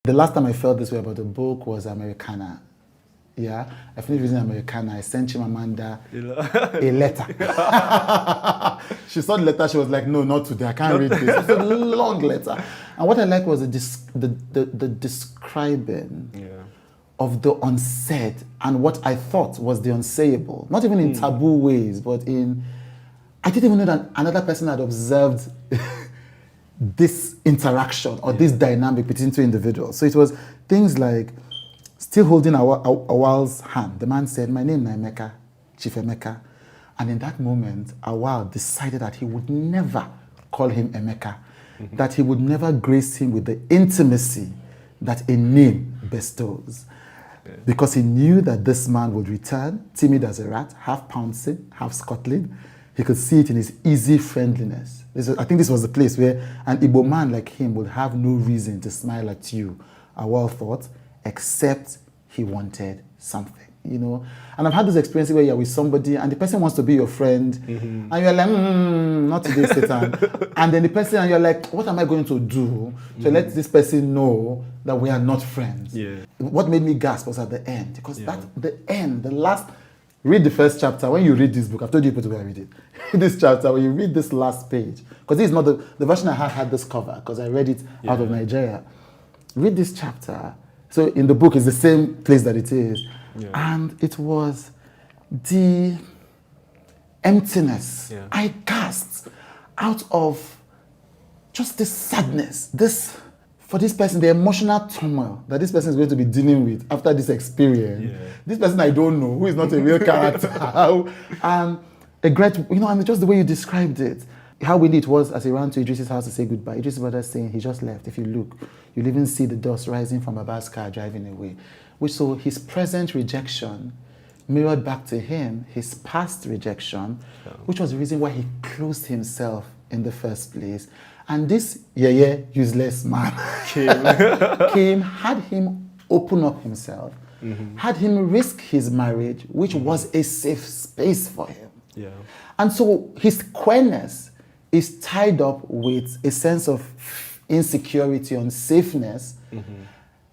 The last time I felt this way about the book was Americana. Yeah, I finished reading Americana. I sent Chimamanda a letter. She saw the letter. She was like, "No, not today. I can't read this." It's a long letter. And what I like was the describing of the unsaid and what I thought was the unsayable. Not even in taboo ways, but in I didn't even know that another person had observed this interaction or this dynamic between two individuals. So it was things like still holding Awal's hand. The man said, "My name is Emeka, Chief Emeka." And in that moment, Awal decided that he would never call him Emeka, that he would never grace him with the intimacy that a name bestows. Because he knew that this man would return, timid as a rat, half pouncing, half scuttling. He could see it in his easy friendliness. I think this was the place where an Igbo man like him would have no reason to smile at you, Awal thought, except he wanted something, you know. And I've had this experience where you're with somebody and the person wants to be your friend, and you're like, not today, Satan. And then the person, and you're like, what am I going to do to let this person know that we are not friends? What made me gasp was at the end, because the end, the last. Read the first chapter. When you read this book, I've told you people to go and read it. This chapter, when you read this last page, because this is not the version I had this cover, because I read it out of Nigeria. Read this chapter. So in the book, it's the same place that it is. And it was the emptiness. I gasped out of just this sadness, for this person, the emotional turmoil that this person is going to be dealing with after this experience. This person I don't know, who is not a real character. And a great, you know, and just the way you described it, how windy it was as he ran to Idris's house to say goodbye. Idris' brother saying he just left. If you look, you'll even see the dust rising from Baba's car driving away. Which so his present rejection mirrored back to him his past rejection, which was the reason why he closed himself in the first place. And this useless man came, had him open up himself, had him risk his marriage, which was a safe space for him. And so his queerness is tied up with a sense of insecurity, unsafeness.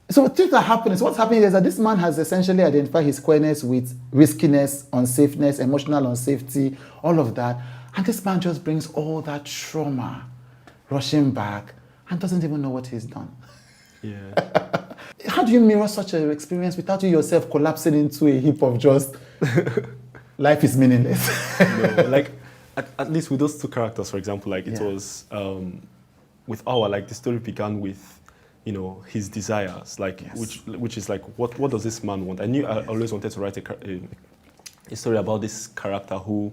So things are happening. So what's happening is that this man has essentially identified his queerness with riskiness, unsafeness, emotional unsafety, all of that. And this man just brings all that trauma rushing back and doesn't even know what he's done. How do you mirror such an experience without you yourself collapsing into a heap of just life is meaningless? Like at least with those two characters, for example, like it was with Awa, like the story began with, you know, his desires, like which is like what does this man want? I knew I always wanted to write a story about this character who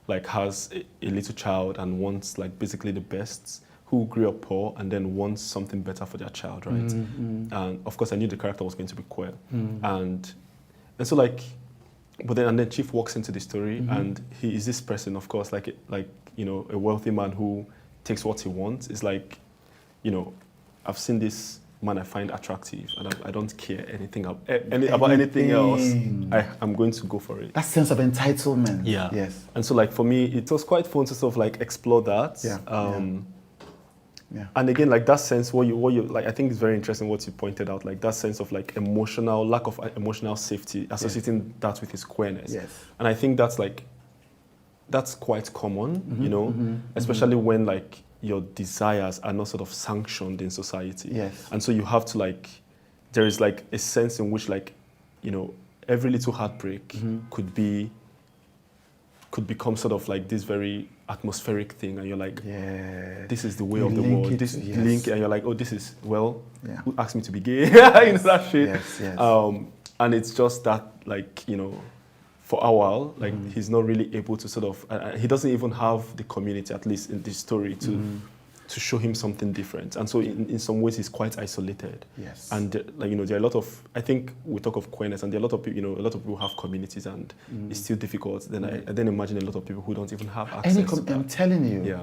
like has a little child and wants like basically the best, who grew up poor and then wants something better for their child, right? And of course I knew the character was going to be queer. And so like, but then Chief walks into the story and he is this person, of course, like you know, a wealthy man who takes what he wants. It's like, you know, I've seen this man I find attractive and I don't care anything about anything else. I'm going to go for it. That sense of entitlement. Yes. And so like for me, it was quite fun to sort of like explore that. And again, like that sense, what you like, I think it's very interesting what you pointed out, like that sense of like lack of emotional safety, associating that with his queerness. And I think that's quite common, you know, especially when like your desires are not sort of sanctioned in society. And so you have to like, there is like a sense in which like, you know, every little heartbreak could become sort of like this very atmospheric thing, and you're like, this is the way of the world. This link, and you're like, oh, this is who asked me to be gay? You know, that shit. And it's just that, like, you know, for a while, like he's not really able to sort of, he doesn't even have the community, at least in this story, to show him something different. And so in some ways he's quite isolated. And like, you know, there are a lot of, I think we talk of queerness and there are a lot of people, you know, a lot of people have communities and it's still difficult. Then I then imagine a lot of people who don't even have access to that. I'm telling you.